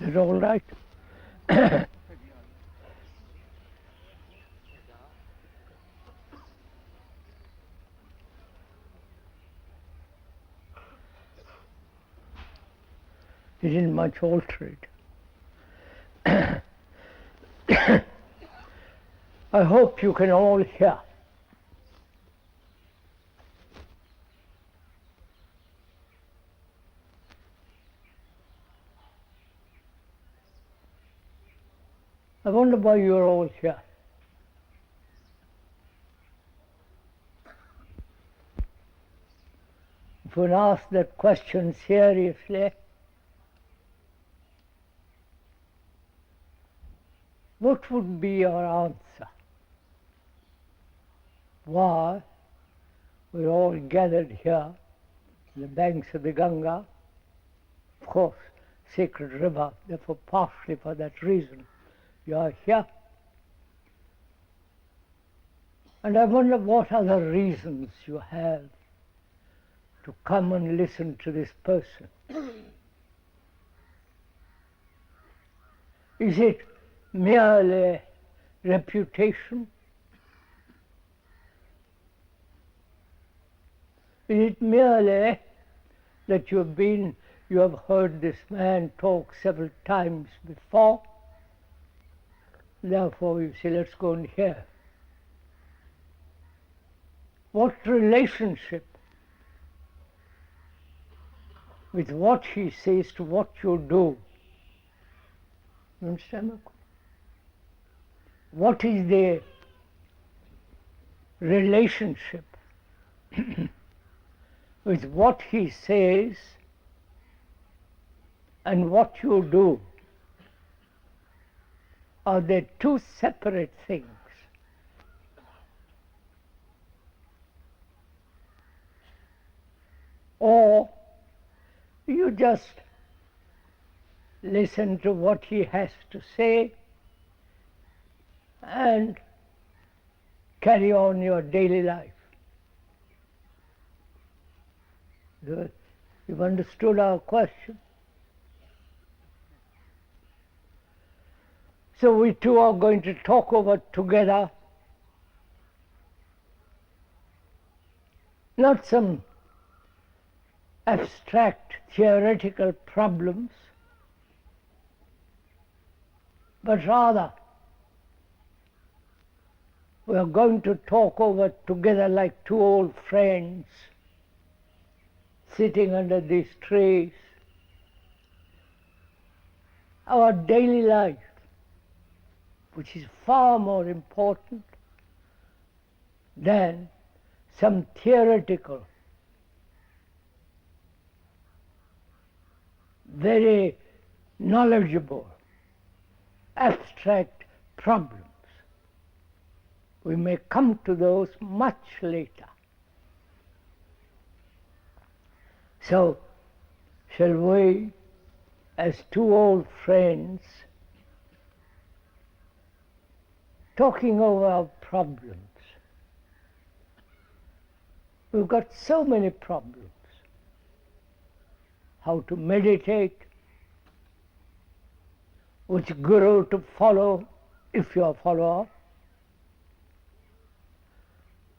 it all right? He didn't much alter it. I hope you can all hear. I wonder why you're all here. If one asks that question seriously, what would be your answer? Why we're all gathered here on the banks of the Ganga, of course, sacred river, therefore partially for that reason you are here. And I wonder what other reasons you have to come and listen to this person. Is it merely reputation? Is it merely that you have heard this man talk several times before? Therefore you say, let's go and hear. What relationship with what he says to what you do? You understand? What is the relationship with what he says and what you do? Are they two separate things? Or you just listen to what he has to say and carry on your daily life? You've understood our question? So we two are going to talk over together, not some abstract theoretical problems, but rather we are going to talk over together like two old friends sitting under these trees. Our daily life, which is far more important than some theoretical, very knowledgeable, abstract problems. We may come to those much later. So, shall we, as two old friends, talking over our problems? We've got so many problems. How to meditate, which guru to follow if you're a follower,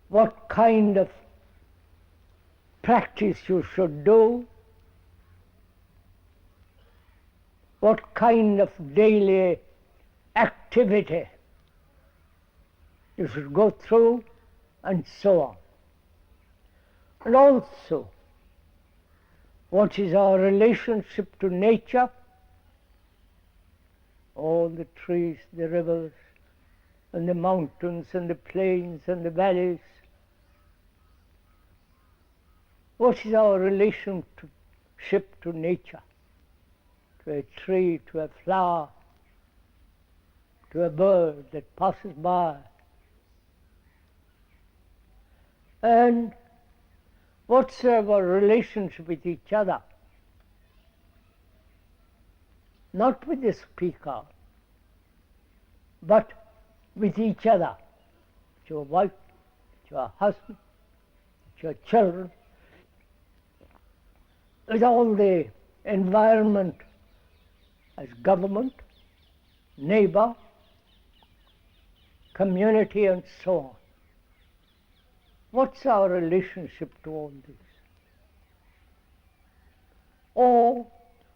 what kind of practice you should do, what kind of daily activity you should go through, and so on. And also, what is our relationship to nature? All the trees, the rivers, and the mountains, and the plains, and the valleys. What is our relationship to nature? To a tree, to a flower, to a bird that passes by. And what's our relationship with each other? Not with the speaker, but with each other. With your wife, with your husband, with your children, with all the environment as government, neighbor, community, and so on. What's our relationship to all this? Or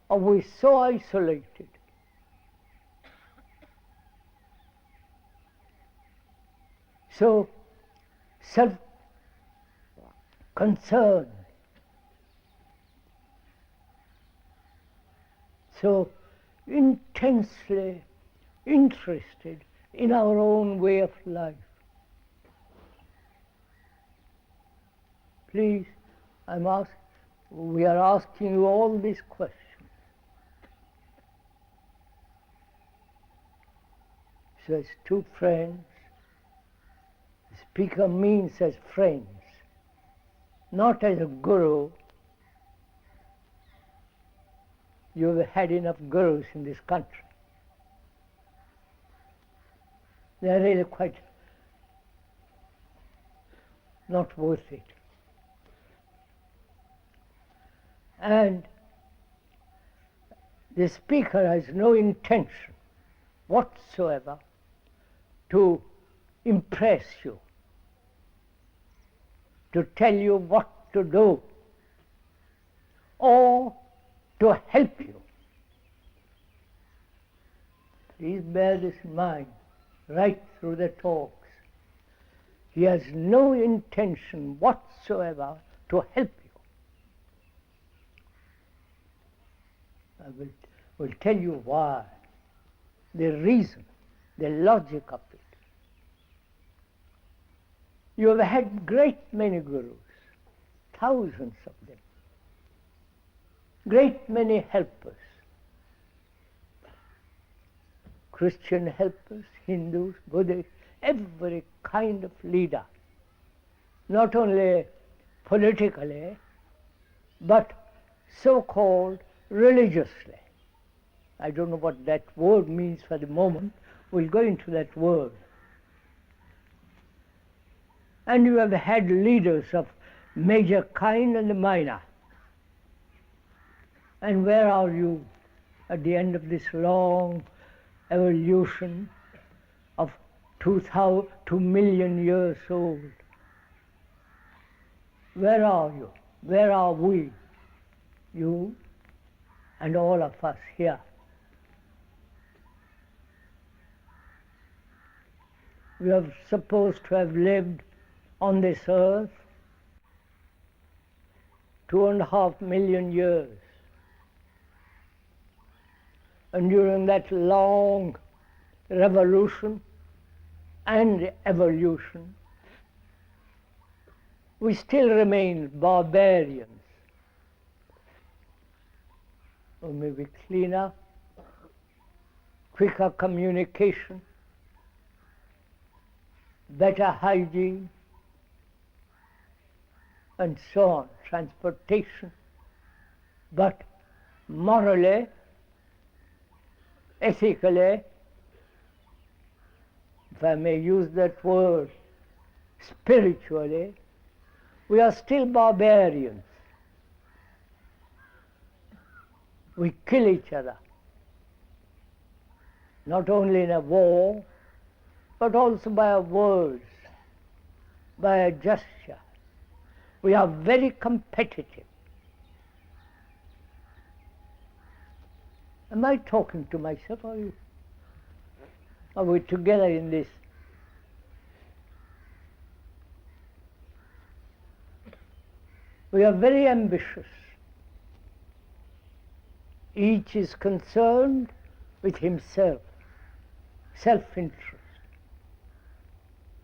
are we so isolated? So self-concerned, so intensely interested in our own way of life. Please, we are asking you all these questions. So as two friends, the speaker means as friends, not as a guru. You've had enough gurus in this country. They're really quite not worth it. And the speaker has no intention whatsoever to impress you, to tell you what to do, or to help you. Please bear this in mind right through the talks. He has no intention whatsoever to help you. I will tell you why, the reason, the logic of it. You have had great many gurus, thousands of them, great many helpers, Christian helpers, Hindus, Buddhists, every kind of leader, not only politically, but so-called religiously. I don't know what that word means for the moment. We'll go into that word. And you have had leaders of major kind and minor. And where are you at the end of this long evolution of 2 million years old? Where are you? Where are we? You and all of us here. We are supposed to have lived on this earth 2.5 million years. And during that long revolution and evolution, we still remain barbarians. Or maybe cleaner, quicker communication, better hygiene, and so on, transportation. But morally, ethically, if I may use that word, spiritually, we are still barbarians. We kill each other, not only in a war, but also by our words, by a gesture. We are very competitive. Am I talking to myself, or you? Are we together in this? We are very ambitious. Each is concerned with himself, self-interest.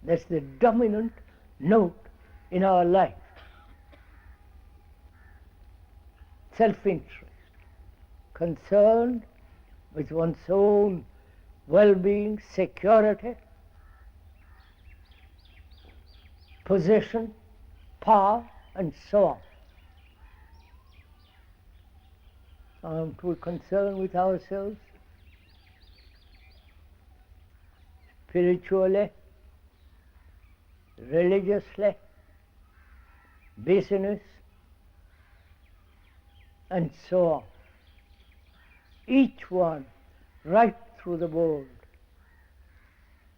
That's the dominant note in our life. Self-interest, concerned with one's own well-being, security, position, power, and so on. Aren't we concerned with ourselves? Spiritually, religiously, business, and so on. each one, right through the world,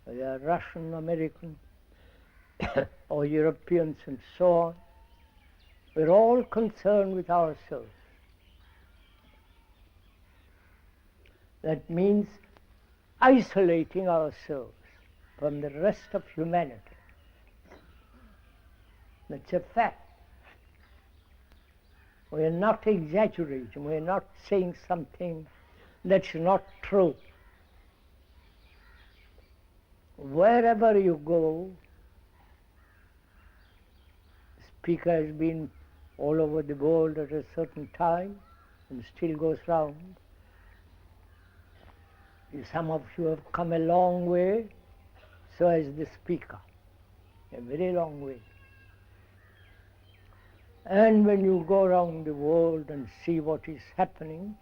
whether Russian, American, or Europeans and so on, we're all concerned with ourselves. That means isolating ourselves from the rest of humanity. That's a fact. We're not exaggerating, we're not saying something that's not true. Wherever you go, the speaker has been all over the world at a certain time and still goes round. Some of you have come a long way, so has the speaker, a very long way. And when you go around the world and see what is happening,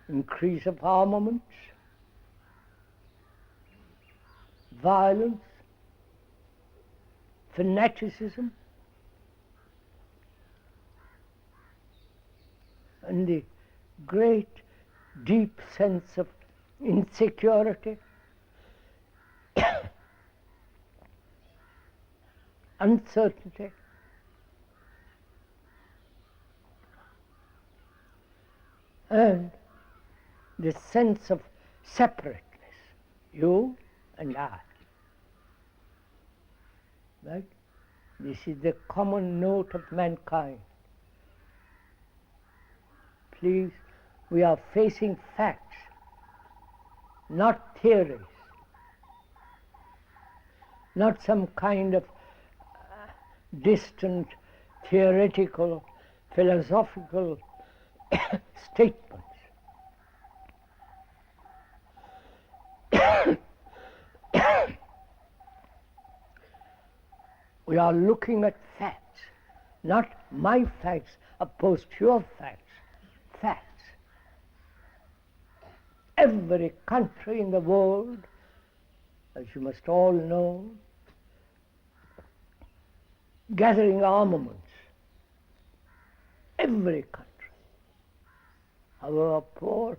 increase of armaments, violence, fanaticism, and the great deep sense of insecurity, uncertainty, and the sense of separateness, you and I. Right? This is the common note of mankind. Please, we are facing facts, not theories, not some kind of distant, theoretical, philosophical statements. We are looking at facts, not my facts opposed to your facts. Facts. Every country in the world, as you must all know, gathering armaments. Every country, however poor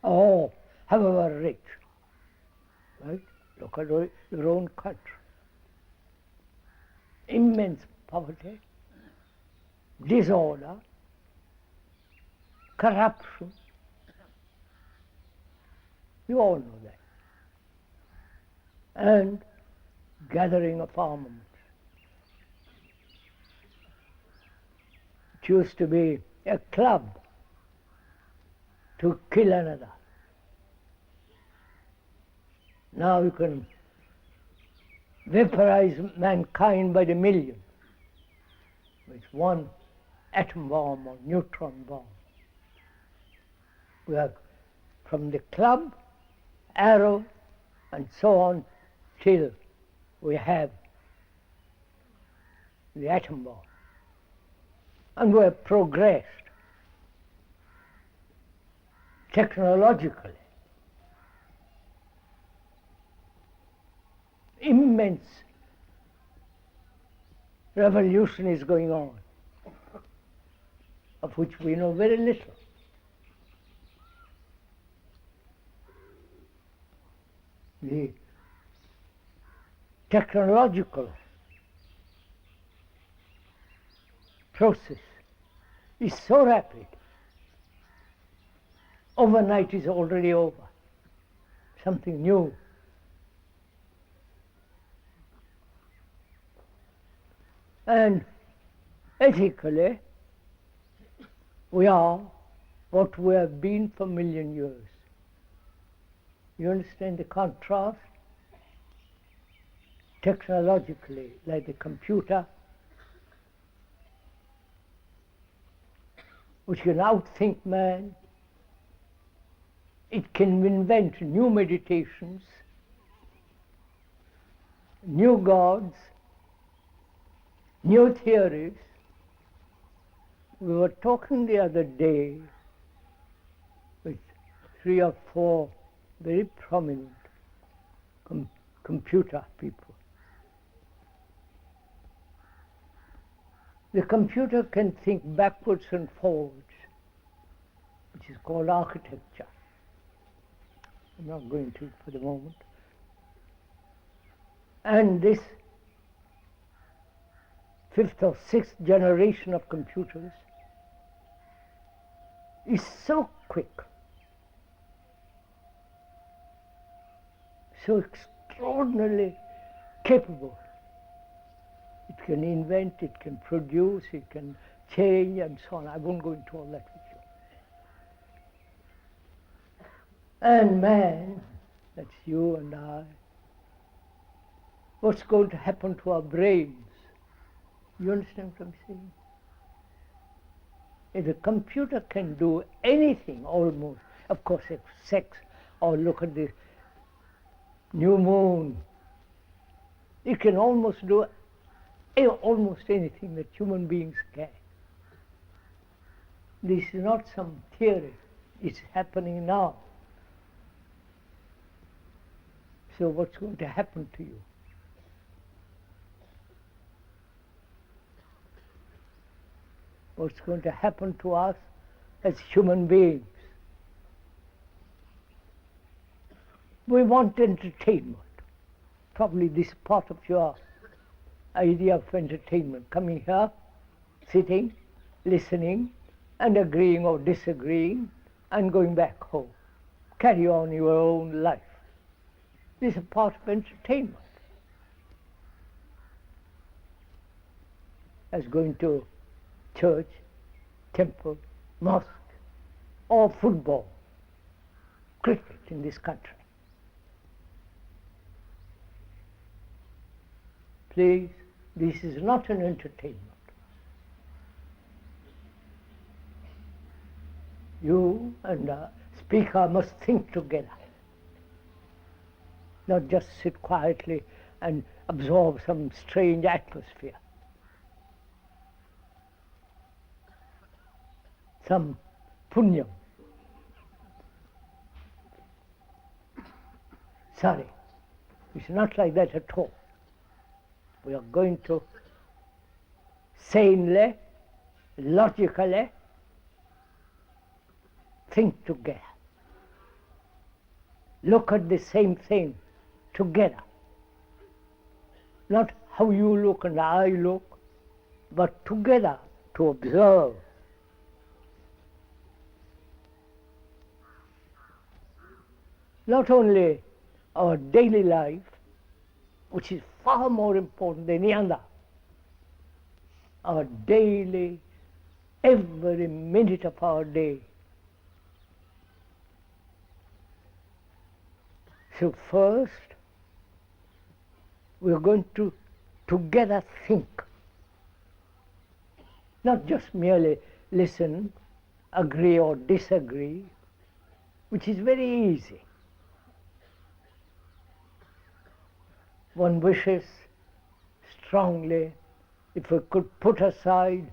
or however rich. Right? Look at your own country. Immense poverty, disorder, corruption. You all know that. And gathering of armaments. It used to be a club to kill another. Now you can vaporize mankind by the million with one atom bomb or neutron bomb. We are from the club, arrow, and so on till we have the atom bomb. And we have progressed technologically. Immense revolution is going on, of which we know very little. The technological process is so rapid. Overnight is already over. Something new. And ethically, we are what we have been for a million years. You understand the contrast? Technologically, like the computer, which can outthink man. It can invent new meditations, new gods, new theories. We were talking the other day with 3 or 4 very prominent computer people. The computer can think backwards and forwards, which is called architecture. I'm not going to it for the moment. And this fifth or sixth generation of computers is so quick, so extraordinarily capable. It can invent, it can produce, it can change, and so on. I won't go into all that with you. And man, that's you and I, what's going to happen to our brains? You understand what I'm saying? If a computer can do anything almost, of course, it's sex, or look at the new moon, it can almost do almost anything that human beings can. This is not some theory, it's happening now. So what's going to happen to you? What's going to happen to us as human beings? We want entertainment. Probably this is part of your idea of entertainment. Coming here, sitting, listening, and agreeing or disagreeing, and going back home. Carry on your own life. This is part of entertainment. As going to church, temple, mosque, or football, cricket in this country. Please, this is not an entertainment. You and the speaker must think together, not just sit quietly and absorb some strange atmosphere, some punyam. Sorry, it's not like that at all. We are going to sanely, logically think together. Look at the same thing together. Not how you look and I look, but together to observe. Not only our daily life, which is far more important than any other, our daily, every minute of our day. So first, we are going to together think, not just merely listen, agree or disagree, which is very easy. One wishes strongly if we could put aside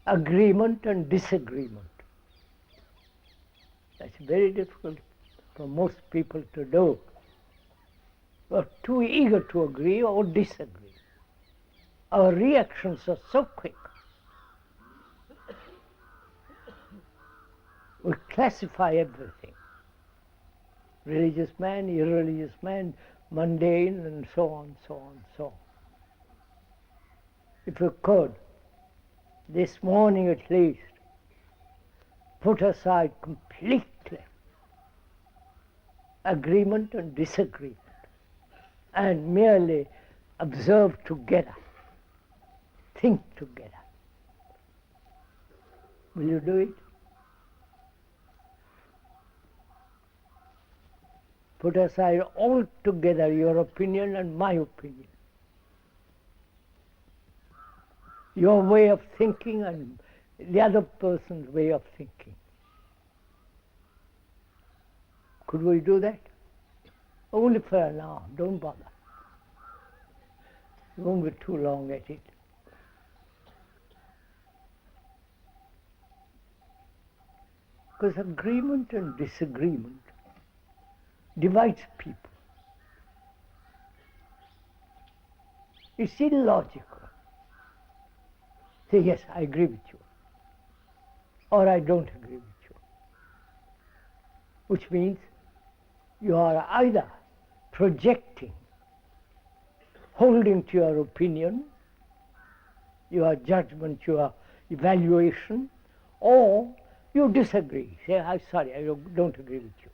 agreement and disagreement. That's very difficult for most people to do. We're too eager to agree or disagree. Our reactions are so quick. We classify everything. Religious man, irreligious man, mundane, and so on, so on, so on. If we could, this morning at least, put aside completely agreement and disagreement and merely observe together, think together. Will you do it? Put aside altogether your opinion and my opinion. Your way of thinking and the other person's way of thinking. Could we do that? Only for an hour, don't bother. You won't be too long at it. Because agreement and disagreement divides people. It's illogical. say, yes, I agree with you, or I don't agree with you. Which means you are either projecting, holding to your opinion, your judgment, your evaluation, or you disagree. Say, I'm sorry, I don't agree with you.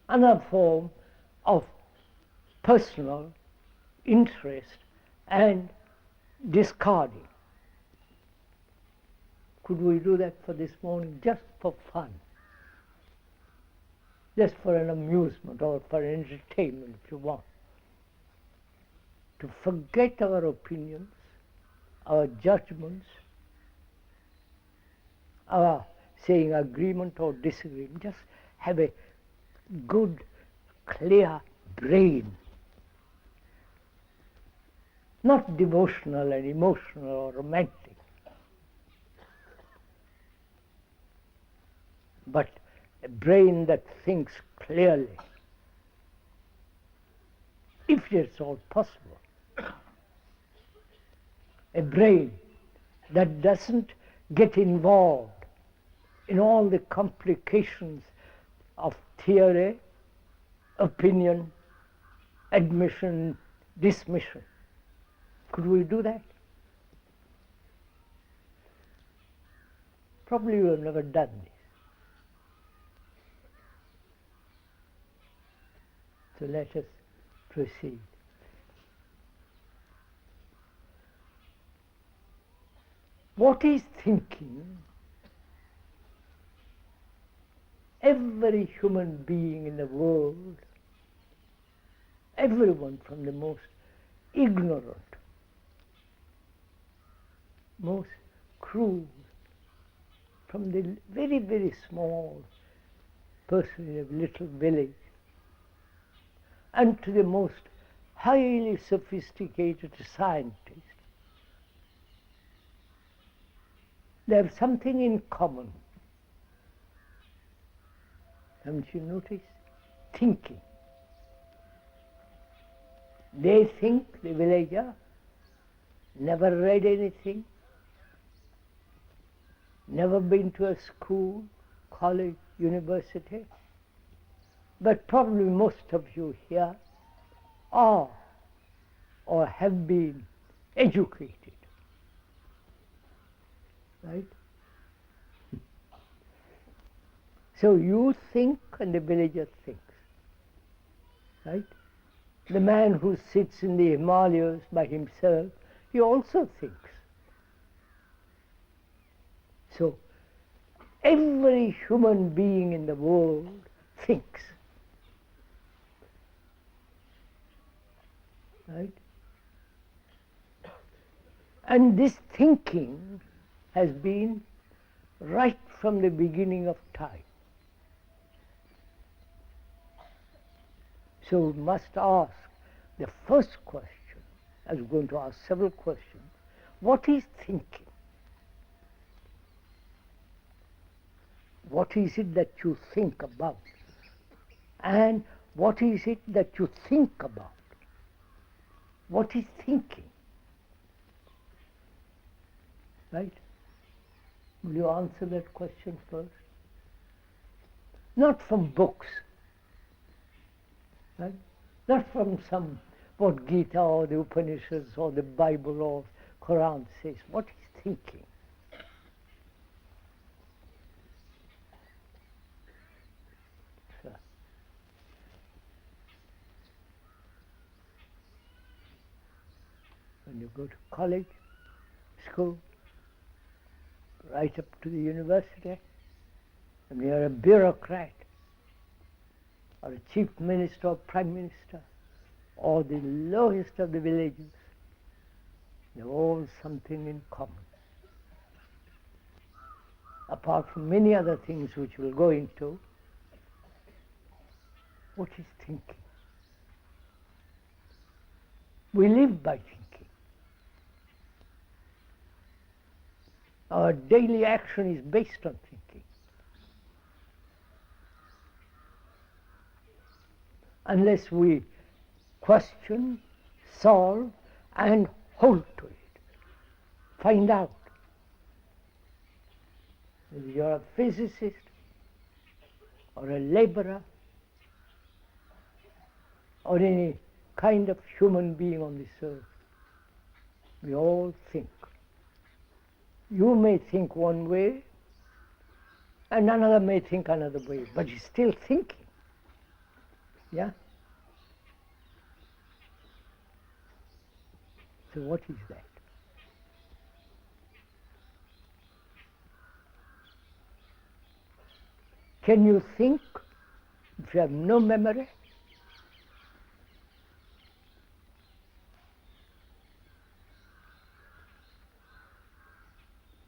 Another form of personal interest and discarding. Could we do that for this morning, just for fun? Just for an amusement or for entertainment, if you want. To forget our opinions, our judgments, our saying agreement or disagreement. Just have a good, clear brain. Not devotional and emotional or romantic, but a brain that thinks clearly, if it's all possible. A brain that doesn't get involved in all the complications of theory, opinion, admission, dismission. Could we do that? Probably we have never done this. So let us proceed. What is thinking? Every human being in the world, everyone from the most ignorant, most crude, from the very, very small person in a little village, and to the most highly sophisticated scientist, they have something in common. Haven't you noticed? Thinking. They think, the villager, never read anything, never been to a school, college, university, but probably most of you here are or have been educated, right? So you think and the villager thinks, right? The man who sits in the Himalayas by himself, he also thinks. So every human being in the world thinks, right? And this thinking has been right from the beginning of time. So we must ask the first question, as we're going to ask several questions, what is thinking? What is it that you think about? And what is it that you think about? What is thinking? Right? Will you answer that question first? Not from books, right? Not from some, what Gita or the Upanishads or the Bible or Quran says. What is thinking? When you go to college, school, right up to the university, and you're a bureaucrat, or a chief minister or prime minister, or the lowest of the villages, they have all something in common. Apart from many other things which we'll go into, what is thinking? We live by thinking. Our daily action is based on thinking. Unless we question, solve, and hold to it find out whether you're a physicist or a laborer or any kind of human being on this earth. We all think. You may think one way, and another may think another way, but you're still thinking. Yeah? So what is that? Can you think if you have no memory?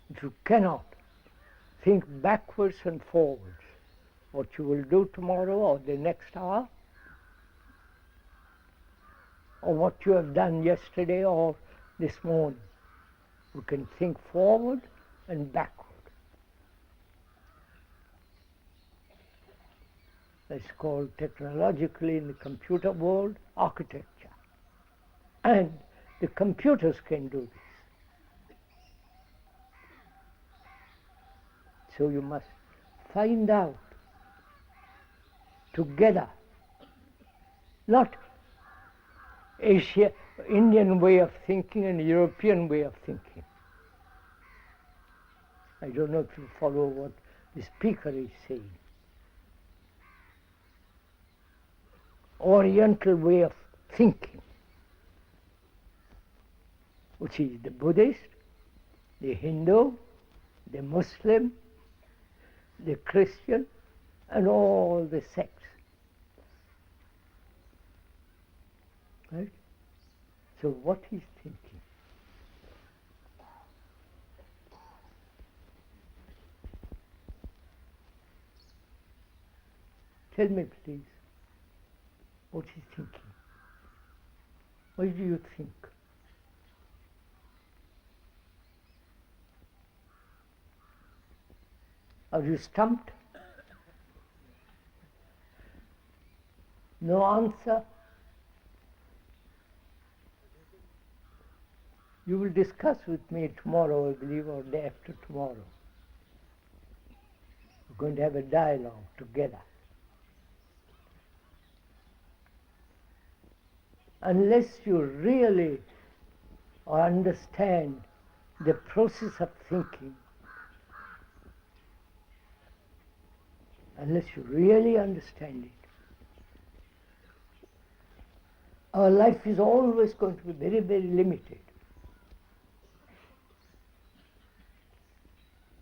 If you cannot think backwards and forwards, what you will do tomorrow or the next hour, or what you have done yesterday or this morning, you can think forward and backward. That's called technologically in the computer world architecture. And the computers can do this. So you must find out together, not Indian way of thinking and European way of thinking. I don't know if you follow what the speaker is saying. Oriental way of thinking, which is the Buddhist, the Hindu, the Muslim, the Christian, and all the sects. Right? So what is thinking? Tell me, please, what is thinking? What do you think? Are you stumped? No answer? You will discuss with me tomorrow, I believe, or day after tomorrow. We're going to have a dialogue together. Unless you really understand the process of thinking, unless you really understand it, our life is always going to be very, very limited.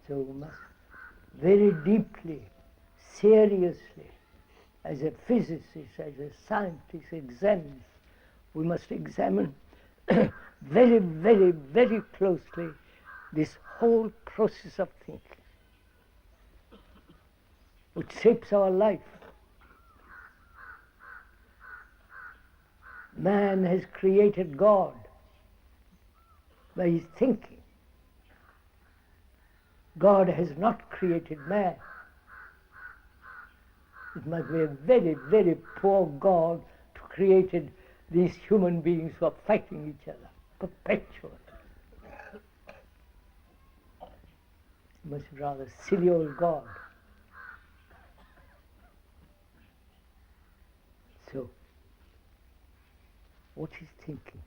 So we must very deeply, seriously, as a physicist, as a scientist examines, we must examine very, very, very closely this whole process of thinking, which shapes our life. Man has created God by his thinking. God has not created man. It must be a very, very poor God to created these human beings who are fighting each other perpetually. It must be rather silly old God. So, what is thinking?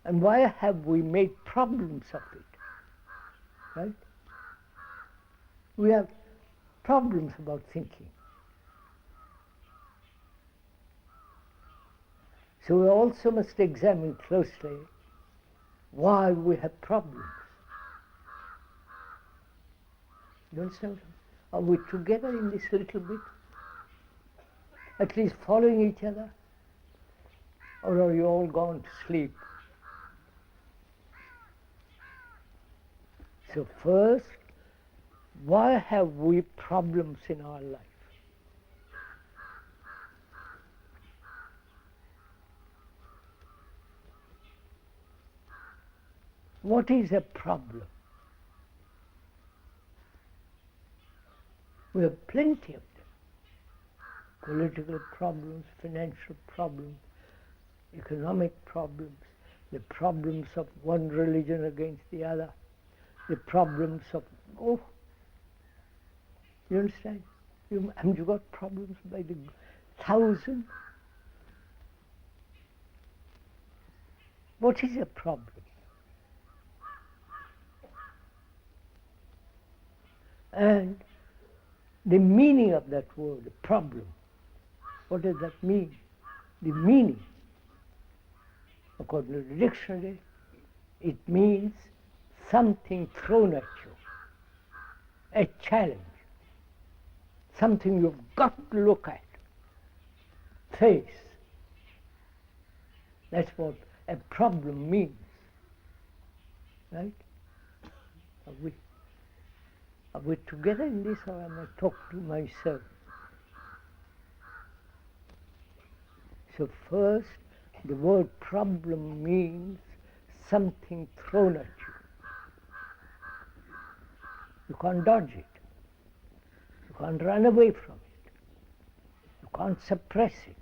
And why have we made problems of it? Right? We have problems about thinking. So we also must examine closely why we have problems. You understand? Are we together in this little bit? At least following each other? Or are you all gone to sleep? So first, why have we problems in our life? What is a problem? We have plenty of them. Political problems, financial problems, economic problems, the problems of one religion against the other, the problems of, oh, you understand? Haven't you got problems by the thousand? What is a problem? And the meaning of that word, problem, what does that mean? The meaning, according to the dictionary, it means something thrown at you, a challenge, something you've got to look at, face. That's what a problem means, right? Are we together in this, or am I talking to myself? So first, the word problem means something thrown at you. You can't dodge it. You can't run away from it. You can't suppress it.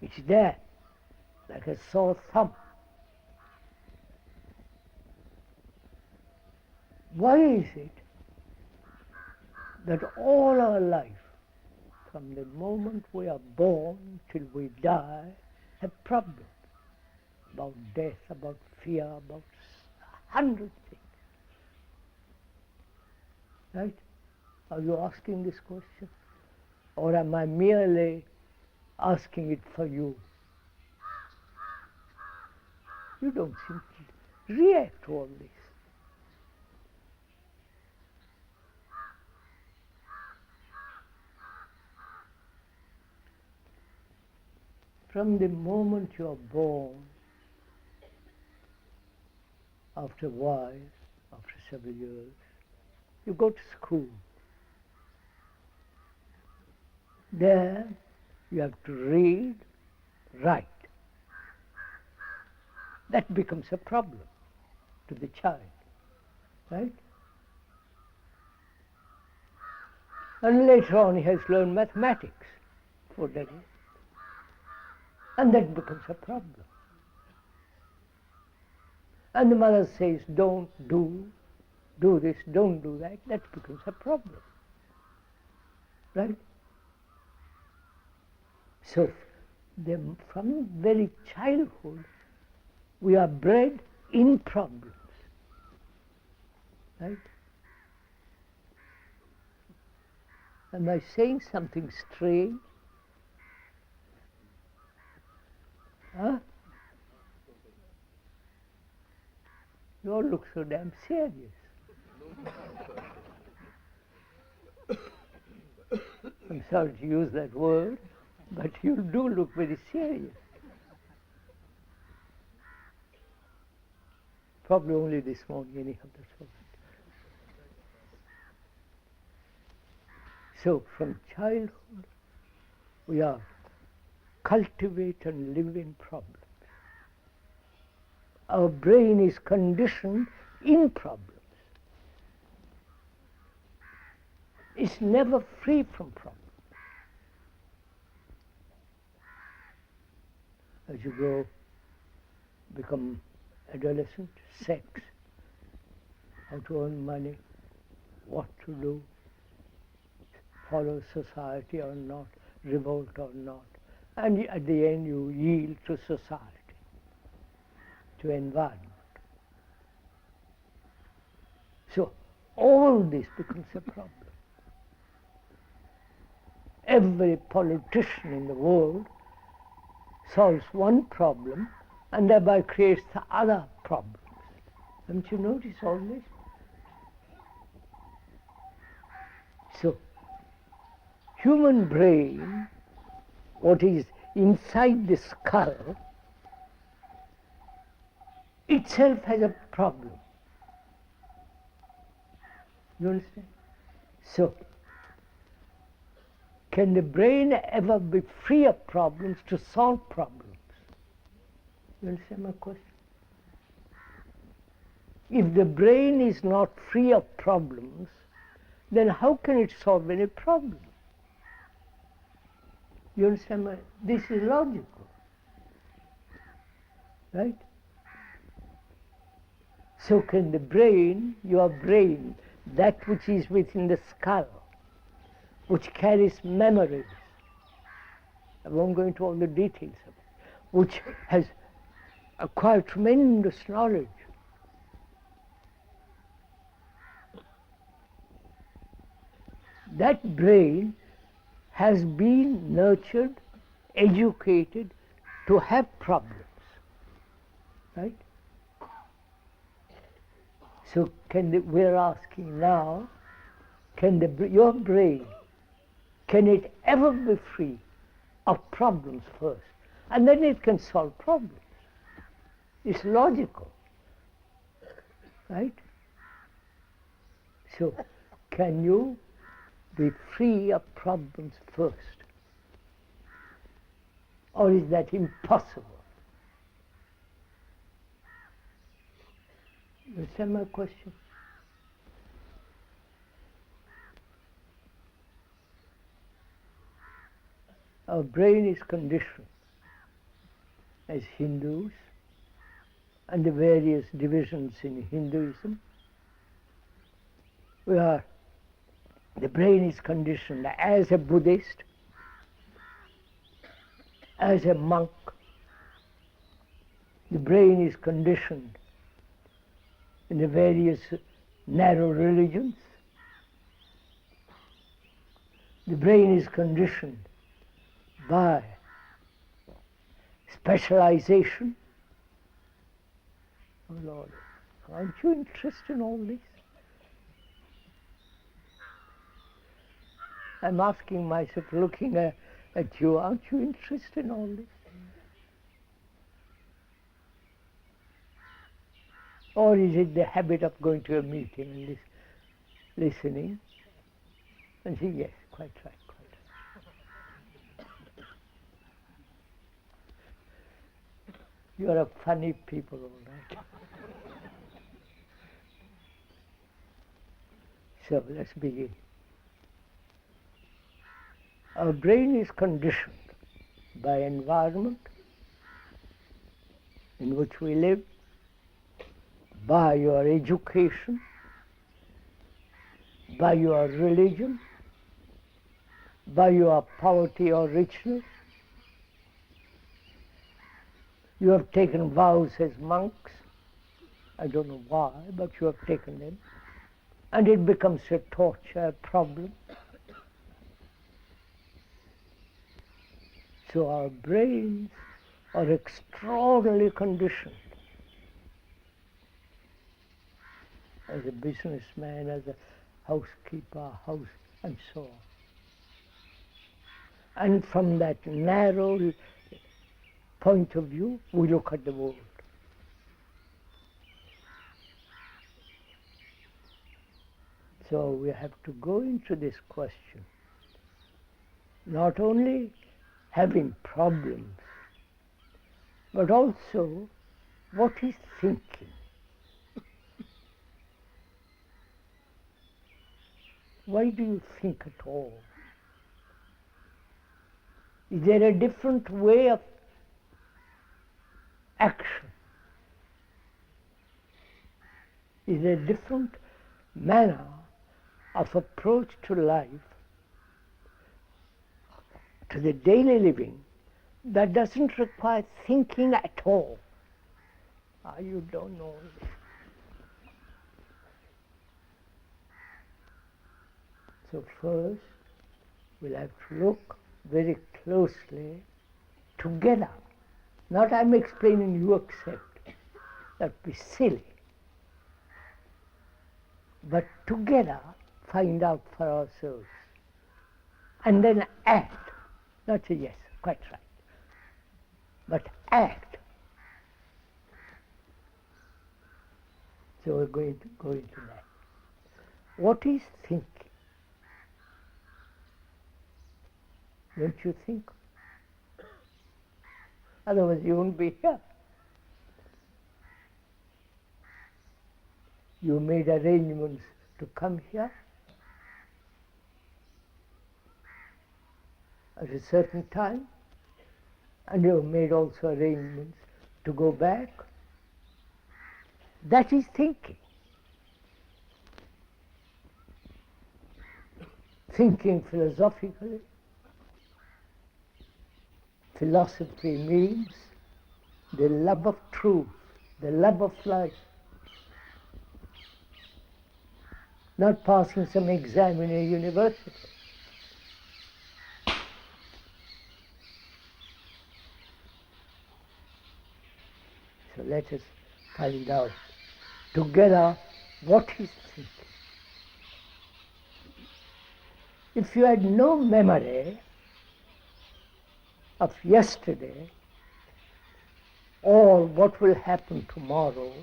It's there, like a sore thumb. Why is it that all our life, from the moment we are born till we die, have problems about death, about fear, about 100 things? Right? Are you asking this question? Or am I merely asking it for you? You don't seem to react to all this. From the moment you are born, after a while, after several years, you go to school. There you have to read, write. That becomes a problem to the child, right? And later on he has learned mathematics for that, and that becomes a problem. And the mother says, don't do this, don't do that. That becomes a problem, right? So from very childhood, we are bred in problems, right? Am I saying something strange? Huh? You all look so damn serious. I'm sorry to use that word, but you do look very serious. Probably only this morning, anyhow, that's all right. So from childhood, we are cultivate and live in problems. Our brain is conditioned in problems. It's never free from problems. As you grow, become adolescent, sex, how to earn money, what to do, follow society or not, revolt or not. And at the end you yield to society, to environment. So all this becomes a problem. Every politician in the world solves one problem and thereby creates the other problems. Haven't you noticed all this? So, human brain, what is inside the skull, itself has a problem. You understand? So, can the brain ever be free of problems to solve problems? You understand my question? If the brain is not free of problems, then how can it solve any problem? You understand? This is logical, right? so can the brain, your brain, that which is within the skull, which carries memories. I won't go into all the details of it, which has acquired tremendous knowledge. That brain has been nurtured, educated to have problems, right? So we're asking now, your brain, can it ever be free of problems first? And then it can solve problems. It's logical, right? So, can you be free of problems first? Or is that impossible? You understand my question? Our brain is conditioned as Hindus and the various divisions in Hinduism. The brain is conditioned as a Buddhist, as a monk. The brain is conditioned in the various narrow religions. The brain is conditioned by specialization. Oh Lord, aren't you interested in all this? I'm asking myself, looking at you, aren't you interested in all this? Or is it the habit of going to a meeting and listening and saying, yes, quite right, quite right. You're a funny people, all right. So let's begin. Our brain is conditioned by environment in which we live, by your education, by your religion, by your poverty or richness. You have taken vows as monks. I don't know why, but you have taken them. And it becomes a torture, a problem. So our brains are extraordinarily conditioned. As a businessman, as a housekeeper, and so on. And from that narrow point of view, we look at the world. So we have to go into this question, not only having problems, but also what is thinking. Why do you think at all? Is there a different way of action? Is there a different manner of approach to life, to the daily living, that doesn't require thinking at all? You don't know this. So first, we'll have to look very closely together. Not I'm explaining, you accept. That would be silly. But together, find out for ourselves. And then act. Not say, yes, quite right. But act. So we're going to go into that. What is thinking? Don't you think? Otherwise you won't be here. You made arrangements to come here at a certain time, and you made also arrangements to go back. That is thinking. Thinking philosophically. Philosophy means the love of truth, the love of life. Not passing some exam in a university. So let us find out together what is thinking. If you had no memory of yesterday or what will happen tomorrow,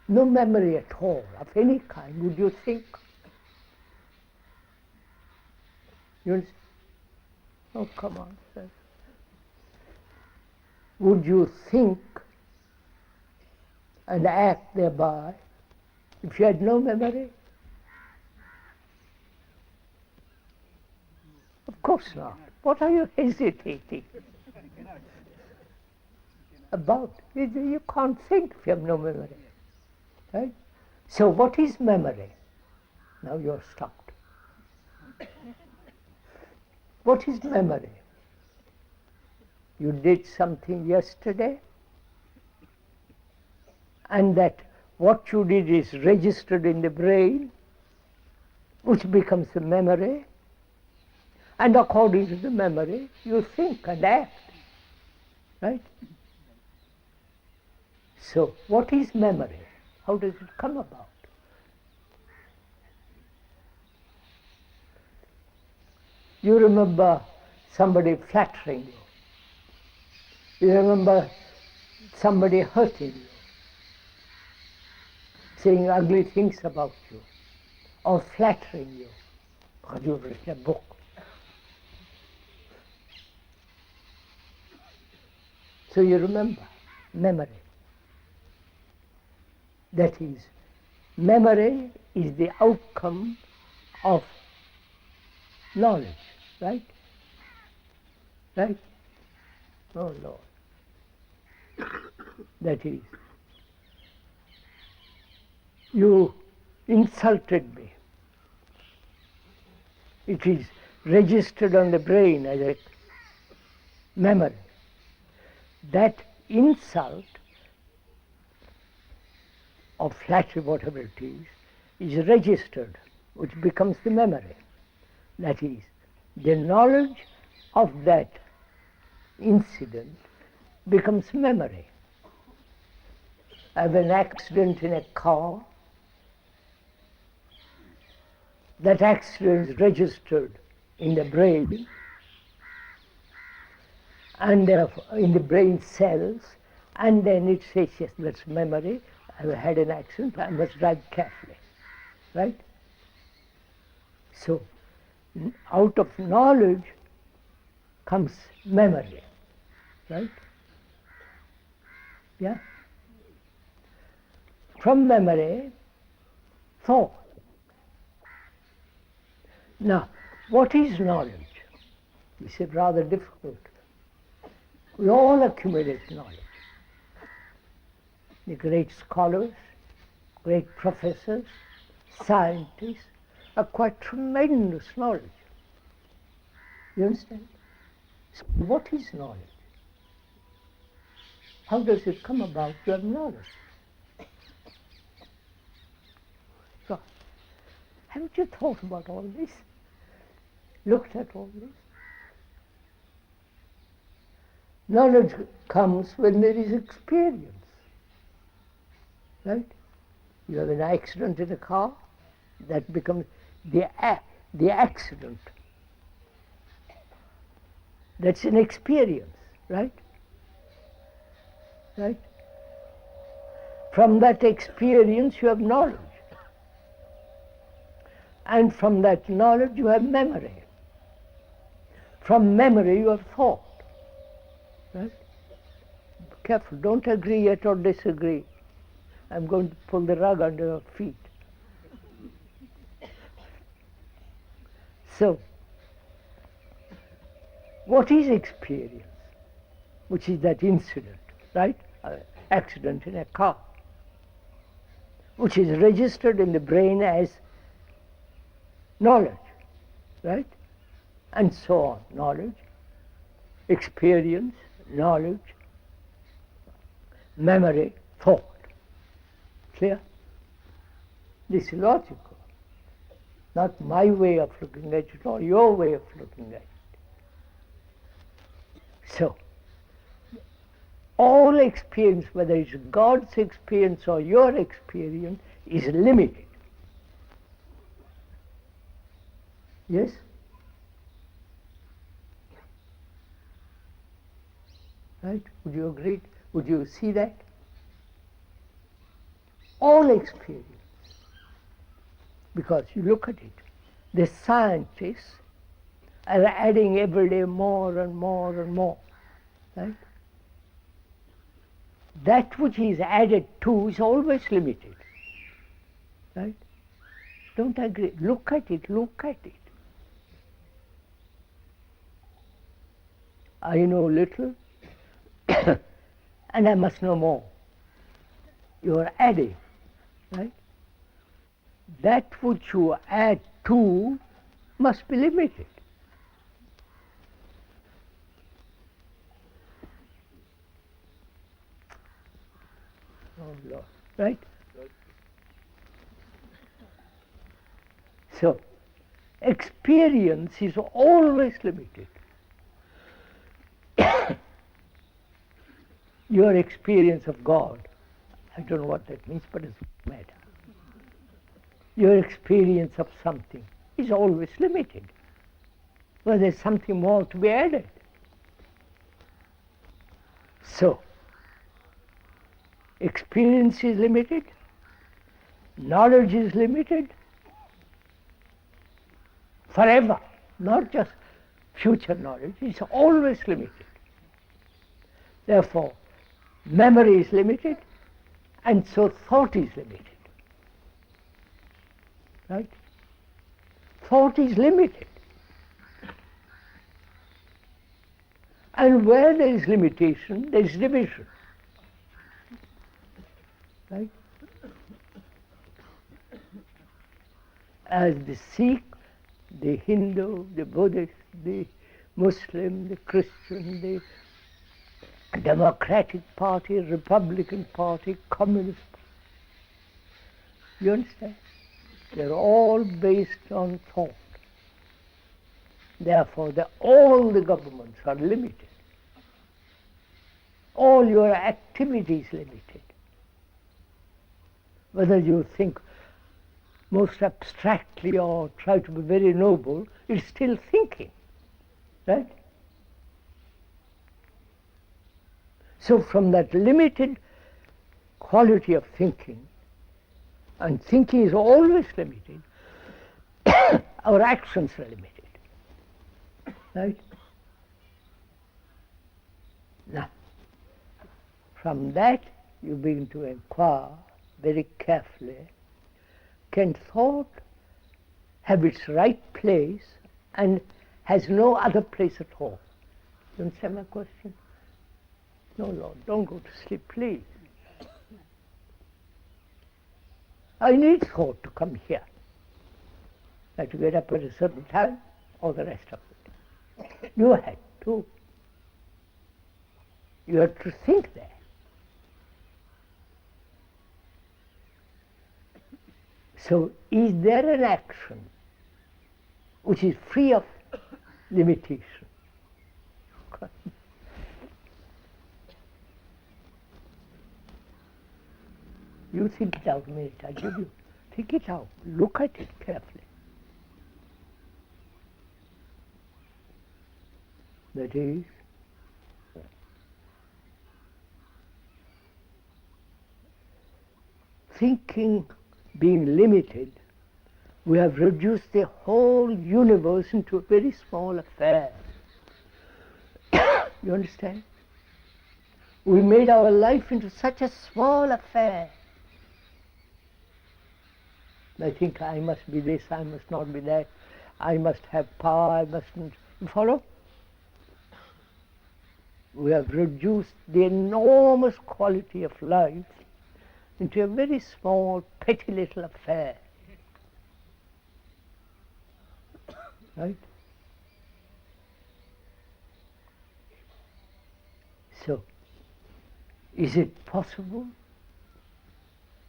no memory at all of any kind, would you think? You understand? Oh, come on, sir. Would you think and act thereby if you had no memory? Of course not. What are you hesitating about? You can't think if you have no memory. Right? So what is memory? Now you're stopped. What is memory? You did something yesterday, and that what you did is registered in the brain, which becomes a memory, and according to the memory, you think and act. Right? So, what is memory? How does it come about? You remember somebody flattering you. You remember somebody hurting you, saying ugly things about you, or flattering you, because you've written a book. So you remember memory. That is, memory is the outcome of knowledge, right? Right? Oh Lord. That is, you insulted me. It is registered on the brain as a memory. That insult or flattery, whatever it is registered, which becomes the memory. That is, the knowledge of that incident becomes memory. I have an accident in a car. That accident is registered in the brain, and in the brain cells, and then it says, yes, that's memory. I had an accident, I must drive carefully. Right? So, out of knowledge comes memory. Right? Yeah? From memory, thought. Now, what is knowledge? This is rather difficult. We all accumulate knowledge. The great scholars, great professors, scientists acquire tremendous knowledge. You understand? So what is knowledge? How does it come about to have knowledge? So, haven't you thought about all this? Looked at all this? Knowledge comes when there is experience. Right? You have an accident in a car, that becomes the accident. That's an experience, right? Right? From that experience you have knowledge. And from that knowledge you have memory. From memory you have thought. Right? Be careful, don't agree yet or disagree. I'm going to pull the rug under your feet. So, what is experience? Which is that incident, right? accident in a car, which is registered in the brain as knowledge, right? And so on. Knowledge, experience, knowledge, memory, thought. Clear? This is logical. Not my way of looking at it or your way of looking at it. So, all experience, whether it's God's experience or your experience, is limited. Yes? Right? Would you agree? Would you see that? All experience. Because you look at it, the scientists are adding every day more and more and more. Right? That which is added to is always limited. Right? Don't agree. Look at it, look at it. I know little and I must know more. You are adding, right? That which you add to must be limited. Oh Lord, right? So, experience is always limited. Your experience of God, I don't know what that means, but it doesn't matter. Your experience of something is always limited. Well, there's something more to be added. So, experience is limited, knowledge is limited, forever, not just future knowledge, it's always limited. Therefore, memory is limited, and so thought is limited. Right? Thought is limited. And where there is limitation, there is division. Right? As the Sikh, the Hindu, the Buddhist, the Muslim, the Christian, the Democratic Party, Republican Party, Communist Party. You understand? They're all based on thought. Therefore, all the governments are limited. All your activities limited. Whether you think most abstractly or try to be very noble, it's still thinking, right? So from that limited quality of thinking, and thinking is always limited, our actions are limited, right? Now, from that you begin to inquire very carefully, can thought have its right place and has no other place at all? You understand my question? No, Lord, don't go to sleep, please. I need thought to come here. I have to get up at a certain time, all the rest of it. You had to. You had to think there. So, is there an action which is free of limitation? You think it out a minute, I give you. Think it out. Look at it carefully. That is, thinking being limited, we have reduced the whole universe into a very small affair. You understand? We made our life into such a small affair. I think I must be this, I must not be that, I must have power, I mustn't. You follow? We have reduced the enormous quality of life into a very small, petty little affair. Right? So, is it possible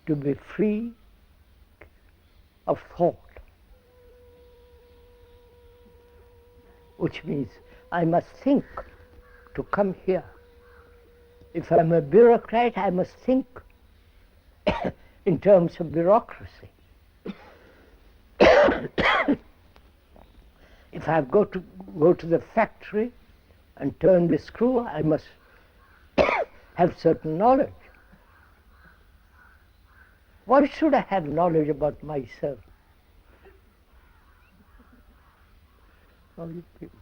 to be free of thought? Which means I must think to come here. If I'm a bureaucrat, I must think in terms of bureaucracy. If I've got to go to the factory and turn the screw, I must have certain knowledge. Why should I have knowledge about myself? All you people.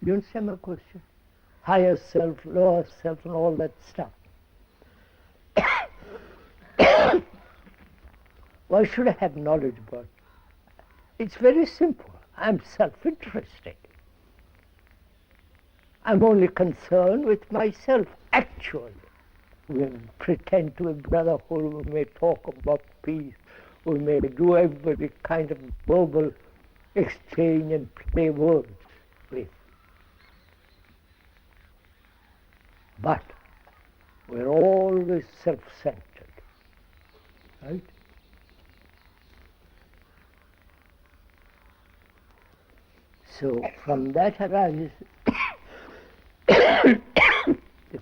You understand my question? Higher self, lower self, and all that stuff. Why should I have knowledge about it? It's very simple. I'm self-interested. I'm only concerned with myself, actually. We pretend to be brotherhood, we may talk about peace, we may do every kind of verbal exchange and play words with. But we're always self-centered, right? So from that arises the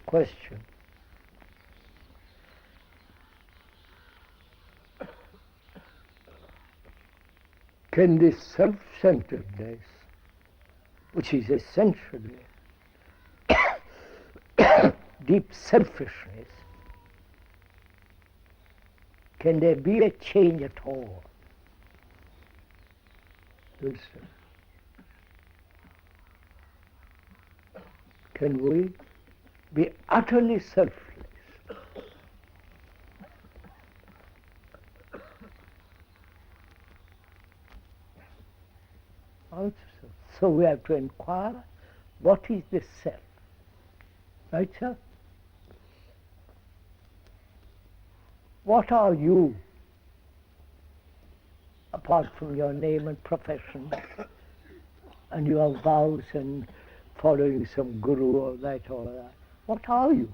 question, can this self-centeredness, which is essentially deep selfishness, can there be a change at all? Listen. Can we be utterly selfless? Also, so we have to inquire, what is the self? Right, sir? What are you, apart from your name and profession, and your vows and following some guru or that or that? What are you?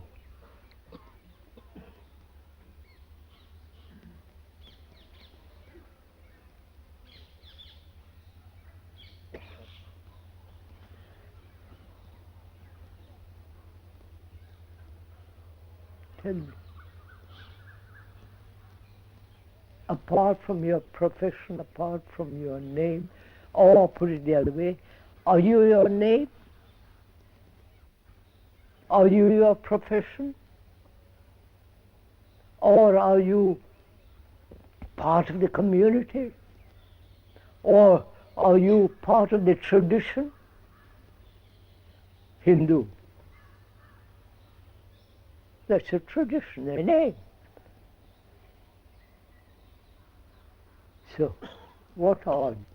Tell me. Apart from your profession, apart from your name, or put it the other way, are you your name? Are you your profession? Or are you part of the community? Or are you part of the tradition? Hindu. That's a tradition, a name. So, what are you?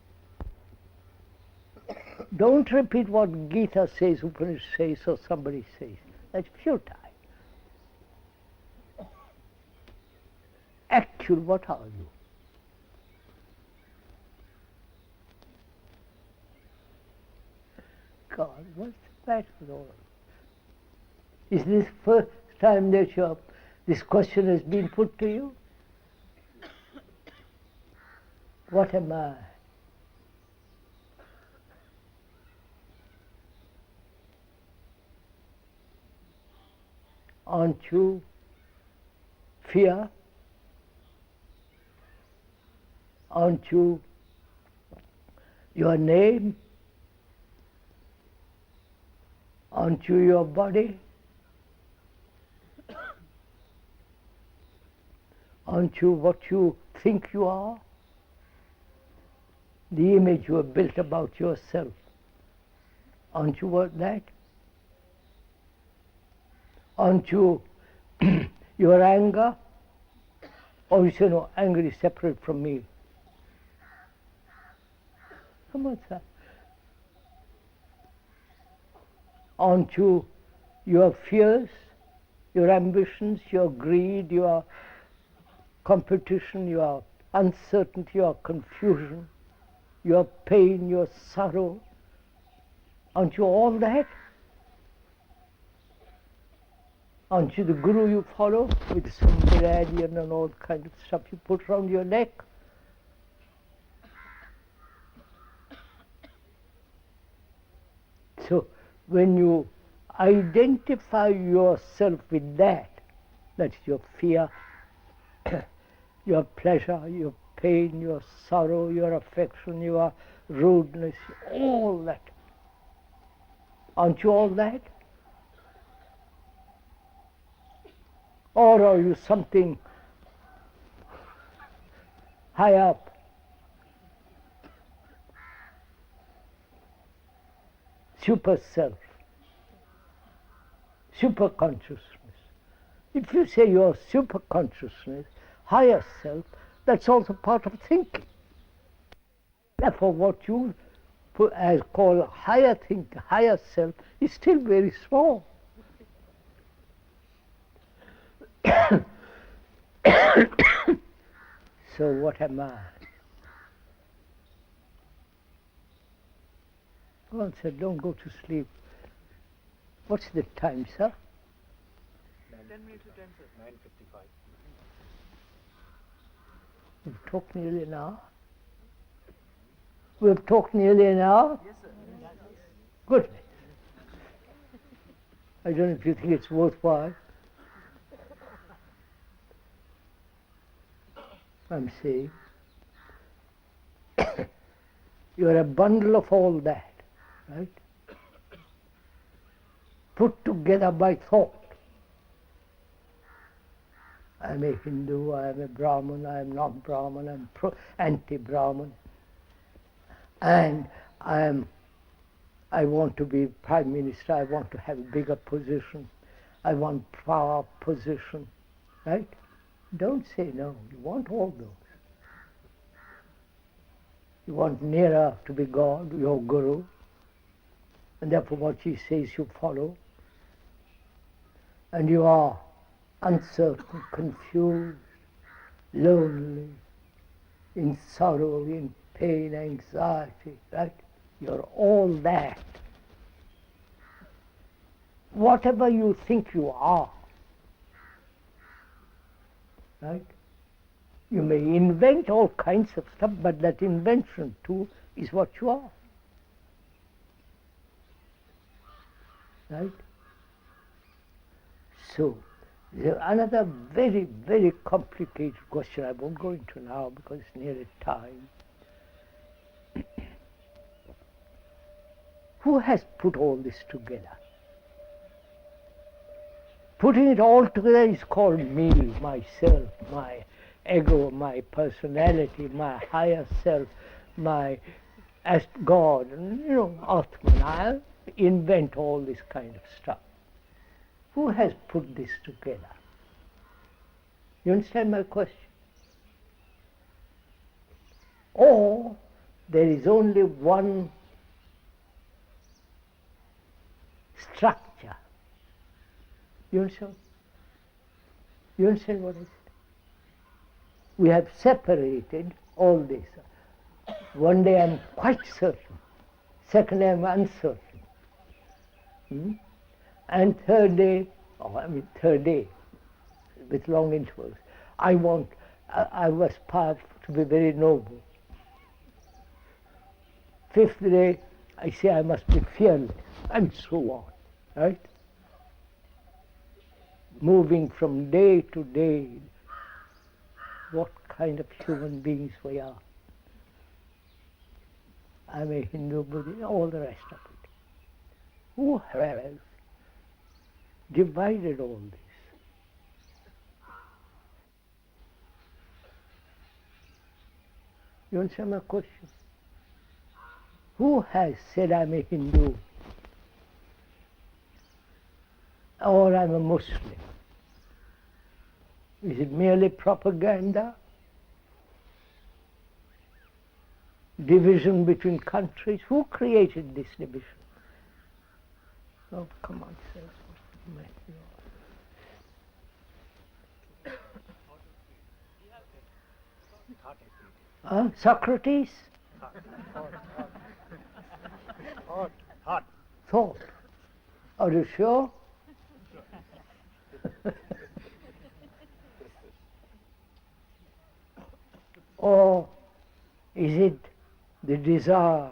Don't repeat what Gita says, Upanishad says, or somebody says. That's futile. Actual, what are you? God, what's the matter with all of this? Is this first time that this question has been put to you? What am I? Aren't you fear? Aren't you your name? Aren't you your body? Aren't you what you think you are? The image you have built about yourself. Aren't you what that? Aren't you your anger? Or you say, no, anger is separate from me. Come on, sir. Aren't you your fears, your ambitions, your greed, your competition, your uncertainty, your confusion, your pain, your sorrow? Aren't you all that? Aren't you the guru you follow with some medallion and all kind of stuff you put around your neck? So when you identify yourself with that, that's your fear, your pleasure, your pain, your sorrow, your affection, your rudeness, all that. Aren't you all that? Or are you something high up? Super self, super consciousness. If you say you're super consciousness, higher self, that's also part of thinking. Therefore, what you as call higher think, higher self, is still very small. So what am I? God said, don't go to sleep. What's the time, sir? 10 minutes to 10, sir. 9:55. We've talked nearly an hour. We've talked nearly an hour? Yes, sir. Good. I don't know if you think it's worthwhile. I'm saying you're a bundle of all that, right? Put together by thought. I'm a Hindu, I'm a Brahmin, I'm not Brahmin, I'm anti-Brahmin. And I want to be Prime Minister, I want to have a bigger position, I want power, position, right? Don't say no, you want all those. You want nearer to be God, your Guru, and therefore what he says you follow. And you are uncertain, confused, lonely, in sorrow, in pain, anxiety, right? You're all that. Whatever you think you are, right? You may invent all kinds of stuff, but that invention too is what you are. Right? So, there's another very, very complicated question I won't go into now because it's nearly time. Who has put all this together? Putting it all together is called me, myself, my ego, my personality, my higher self, my as God, Atman. I invent all this kind of stuff. Who has put this together? You understand my question? Or there is only one structure. You understand? You understand what I said? We have separated all this. One day I'm quite certain, second day I'm uncertain. And third day, with long intervals, I aspire to be very noble. Fifth day, I say I must be fearless, and so on, right? Moving from day to day, what kind of human beings we are. I'm a Hindu, Buddhist, all the rest of it. Who has divided all this? You understand my question? Who has said I'm a Hindu or I'm a Muslim? Is it merely propaganda? Division between countries? Who created this division? Oh, come on, sir. Socrates? Thought. Are you sure? Or is it the desire,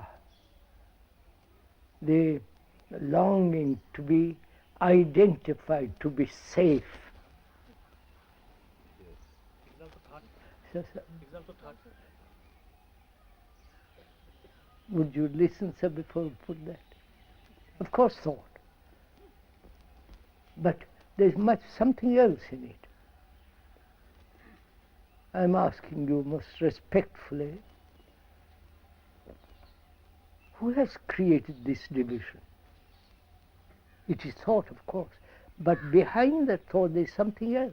the longing to be identified, to be safe? Yes. Would you listen, sir, before we put that? Of course, thought. But there's something else in it. I'm asking you most respectfully, who has created this division? It is thought, of course, but behind that thought there's something else.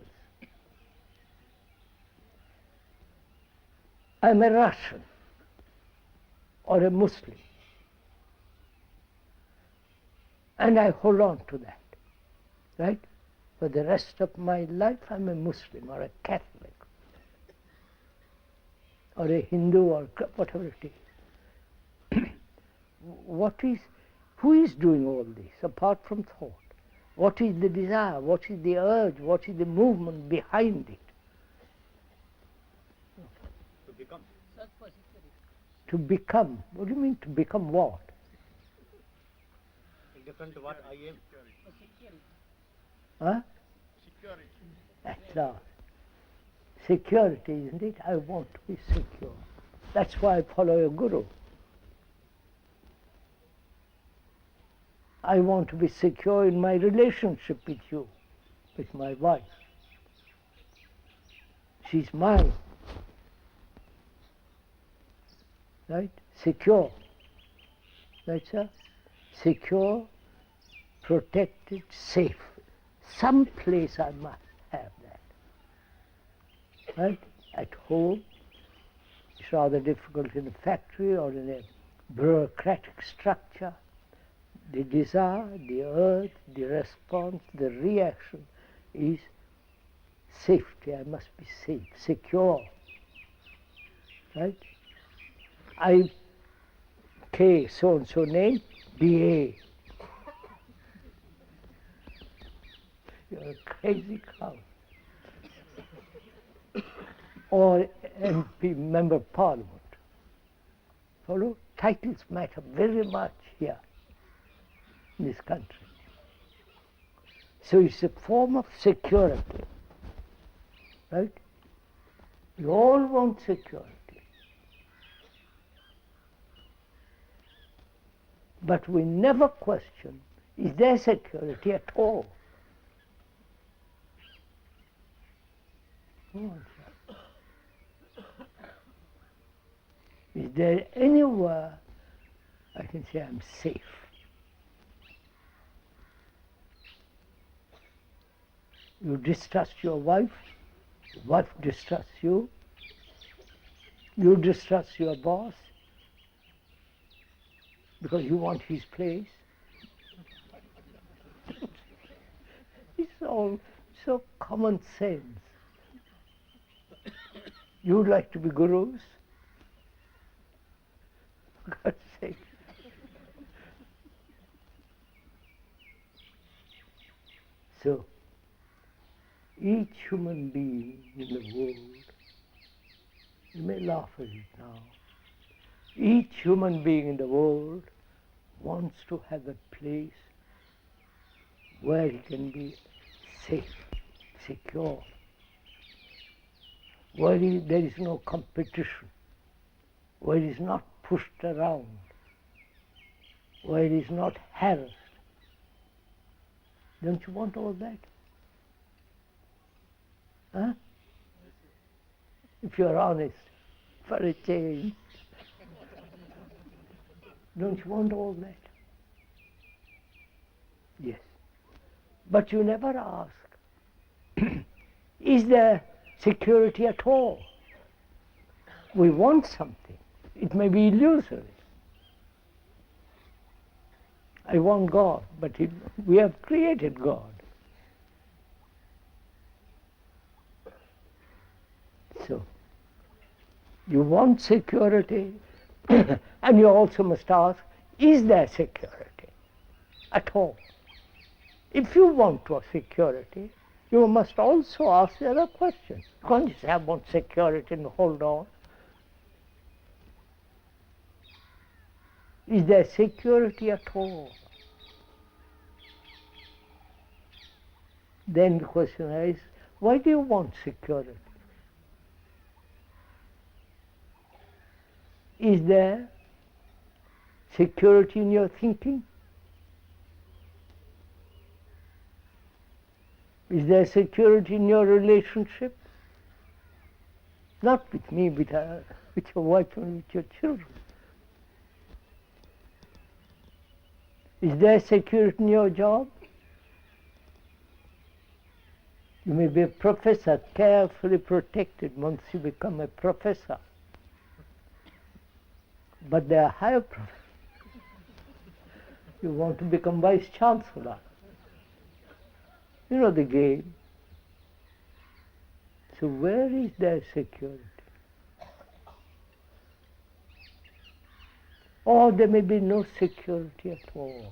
I'm a Russian or a Muslim, and I hold on to that, right? For the rest of my life I'm a Muslim or a Catholic or a Hindu or whatever it is. Who is doing all this apart from thought? What is the desire? What is the urge? What is the movement behind it? To become. To become. What do you mean to become what? Different to what I am. Huh? Security. At last. Security, isn't it? I want to be secure. That's why I follow a guru. I want to be secure in my relationship with you, with my wife. She's mine. Right? Secure. Right, sir? Secure, protected, safe. Some place I must have that. Right? At home, it's rather difficult in a factory or in a bureaucratic structure. The desire, the urge, the response, the reaction is safety. I must be safe, secure. Right? I, K, so-and-so name, BA. You're a crazy clown. Or MP, Member of Parliament. Follow? Titles matter very much here in this country. So it's a form of security. Right? We all want security. But we never question, is there security at all? Is there anywhere I can say I'm safe? You distrust your wife distrusts you, you distrust your boss because you want his place. It's all so common sense. You'd like to be gurus? For God's sake. So, each human being in the world, you may laugh at it now, each human being in the world wants to have a place where he can be safe, secure, where there is no competition, where he is not pushed around, where he is not harassed. Don't you want all that? Huh? If you're honest, for a change. Don't you want all that? Yes. But you never ask, is there security at all? We want something. It may be illusory. I want God, but we have created God. So, you want security, and you also must ask, is there security at all? If you want security, you must also ask the other question. You can't just have one security and hold on. Is there security at all? Then the question is, why do you want security? Is there security in your thinking? Is there security in your relationship? Not with me, with your wife and with your children. Is there security in your job? You may be a professor, carefully protected once you become a professor. But there are higher professors. You want to become vice chancellor. You know the game. So where is there security? Or there may be no security at all.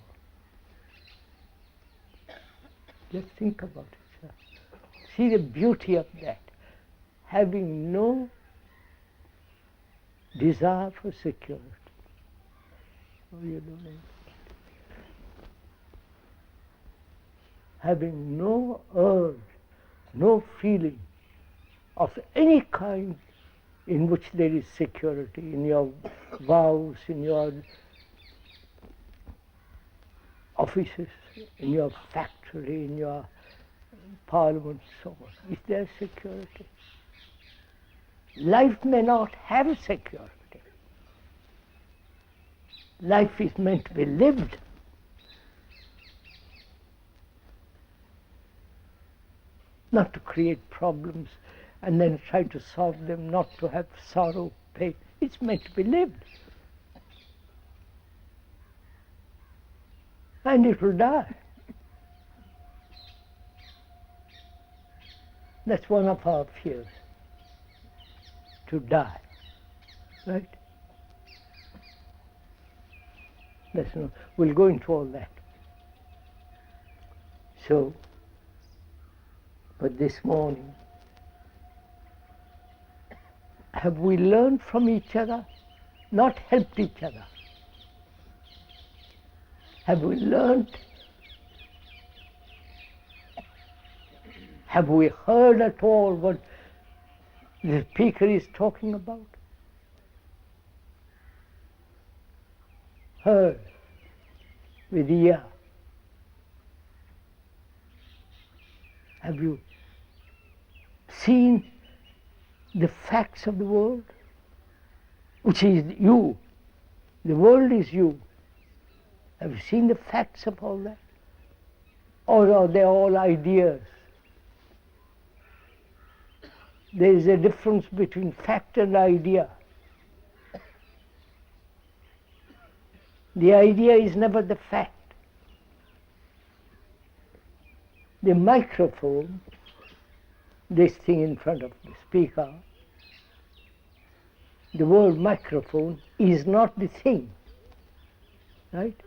Just think about it, sir. See the beauty of that. Having no desire for security. Oh, you know, having no urge, no feeling of any kind in which there is security, in your vows, in your offices, in your factory, in your parliament, so on. Is there security? Life may not have security. Life is meant to be lived. Not to create problems and then try to solve them, not to have sorrow, pain. It's meant to be lived. And it will die. That's one of our fears, to die, right? We'll go into all that. So, but this morning, have we learned from each other, not helped each other? Have we learned? Have we heard at all what the speaker is talking about? Heard with the ear. Have you seen the facts of the world, which is you? The world is you. Have you seen the facts of all that? Or are they all ideas? There is a difference between fact and idea. The idea is never the fact. The microphone, this thing in front of the speaker, the word microphone is not the thing, right?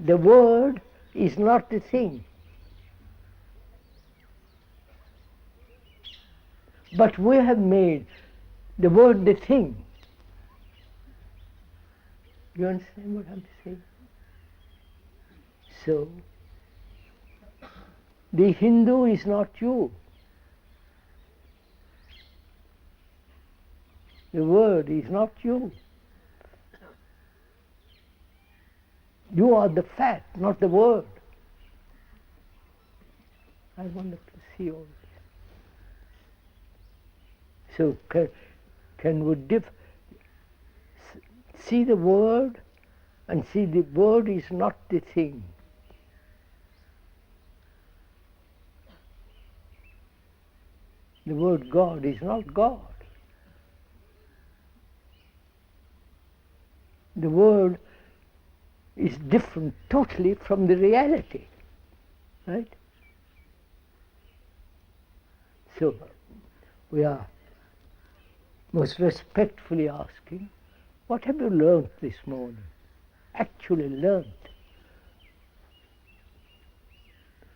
The word is not the thing. But we have made the word the thing. You understand what I'm saying? So, the Hindu is not you. The word is not you. You are the fact, not the word. I wanted to see all this. So can we see the word and see the word is not the thing. The word God is not God. The word is different totally from the reality, right? So we are most respectfully asking, what have you learned this morning? Actually learned.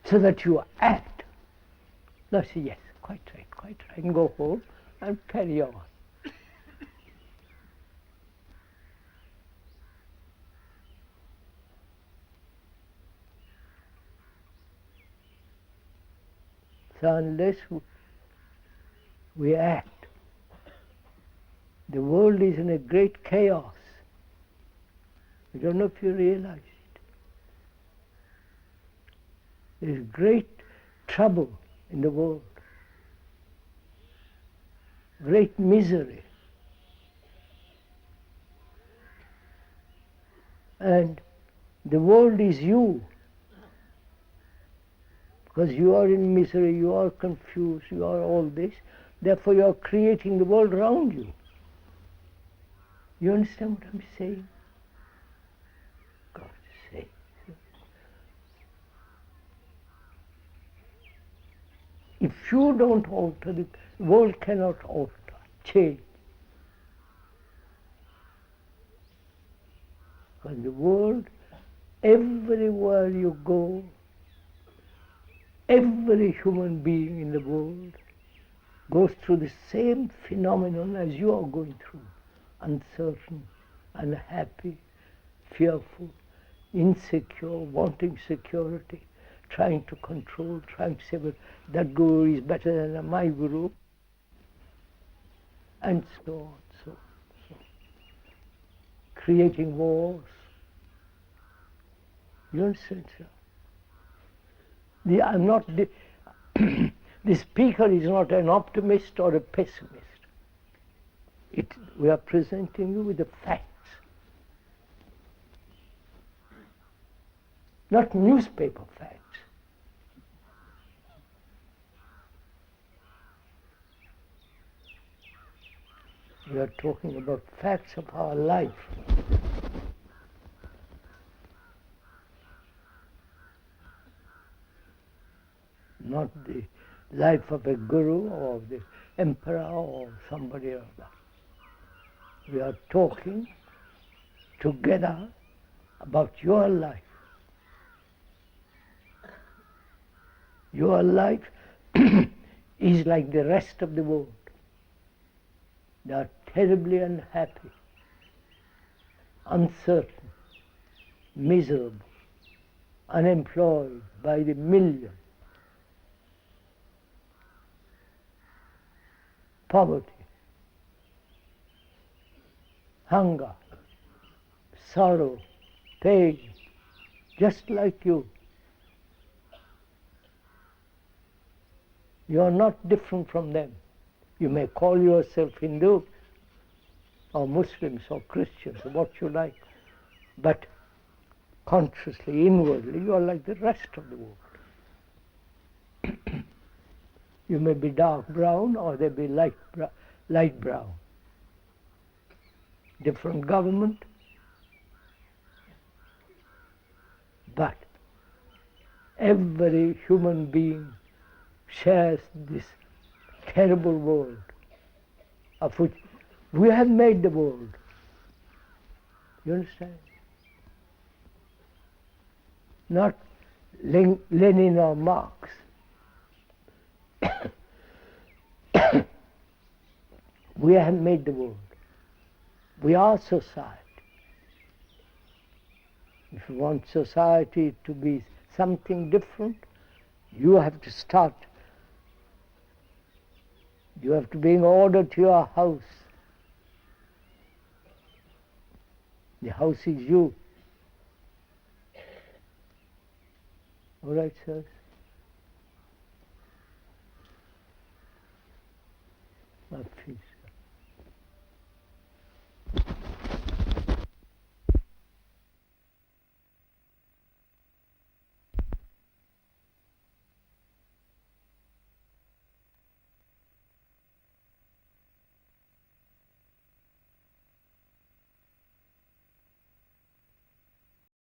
So that you act. Now say, yes, quite right, and go home and carry on. So unless we act, the world is in a great chaos. I don't know if you realize it. There's great trouble in the world, great misery. And the world is you. Because you are in misery, you are confused, you are all this. Therefore you are creating the world around you. You understand what I'm saying? God's sake. If you don't alter, the world cannot alter, change. Because the world, everywhere you go, every human being in the world goes through the same phenomenon as you are going through. Uncertain, unhappy, fearful, insecure, wanting security, trying to control, trying to say, well, that guru is better than my guru, and so on, so. Creating wars. You understand, sir? I'm not the speaker is not an optimist or a pessimist. We are presenting you with the facts, not newspaper facts. We are talking about facts of our life. Not the life of a guru or of the emperor or somebody else. We are talking together about your life. Your life is like the rest of the world. They are terribly unhappy, uncertain, miserable, unemployed by the million. Poverty, hunger, sorrow, pain, just like you. You are not different from them. You may call yourself Hindu or Muslims or Christians, what you like, but consciously, inwardly, you are like the rest of the world. You may be dark brown or they be light brown. Different government, but every human being shares this terrible world of which we have made the world. You understand? Not Lenin or Marx. We have made the world. We are society. If you want society to be something different, you have to start. You have to bring order to your house. The house is you. All right, sirs? My peace.